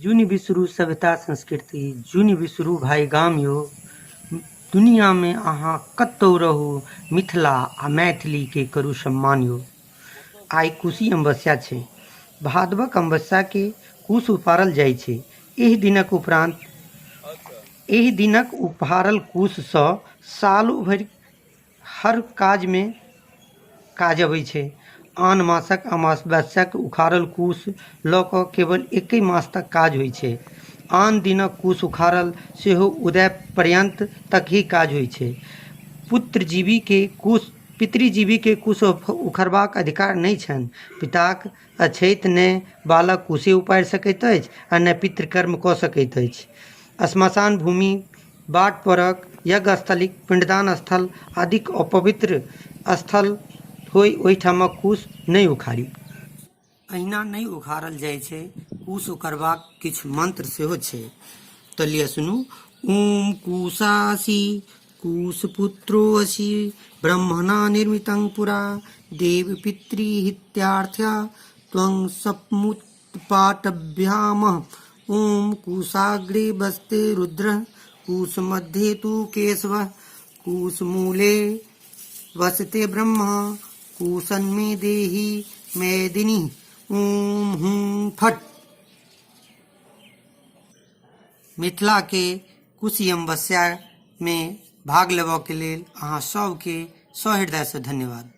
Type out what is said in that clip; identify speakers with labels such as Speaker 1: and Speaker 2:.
Speaker 1: जूनि बिसरू सभ्यता संस्कृति, जूनि बिसरू भाई गाम यो। दुनिया में अहाँ कतौ रहू, मिथिला आ मैथिली के करू सम्मान यो। आइ कुशी अमावस्या छै। भादवक अमावस्या के कुश उपारल जाइ छै। एहि दिनक उपारल कुश सँ सालो भरि हर काज में काज अबै छै। आन मासक अमावस्याक उखाड़ल कुश लऽ कऽ केवल एके मास तक काज होइ छै। आन दिनक कुश उखाड़ल सेहो उदय पर्यंत तक ही काज होइ छै। पितृजीवी के कुश उखड़बाक अधिकार नहि छनि। पिताक अछैत ने बालक कुशे उपाड़ि सकैत अछि आ ने पितृकर्म कऽ सकैत अछि। श्मशान भूमि, बाट परक, यज्ञ स्थली, पिंडदान स्थल आदिक अपवित्र स्थल होइ ओहिठामक कुश नहि उखाड़ी। अहिना नहि उखाड़ल जाइ छै। कुश उखाड़बाक किछु मंत्र सेहो छै। तऽ लिअ सुनू। ओम कुशासी कुशपुत्रोऽसि ब्रह्मणा निर्मितं पुरा देव पितृहित्यार्थया त्वं समुत्पाटभ्यामः। ओम कुशाग्रे वसते रुद्रः कुशमध्ये तु केशवः कुशमूले वसते ब्रह्मा कुशन्मे देहि मेदिनी। ओम हुं फट। मिथिला के कुशी अमावस्या में भाग लेबऽ के लेल अहाँ सबके सहृदय से धन्यवाद।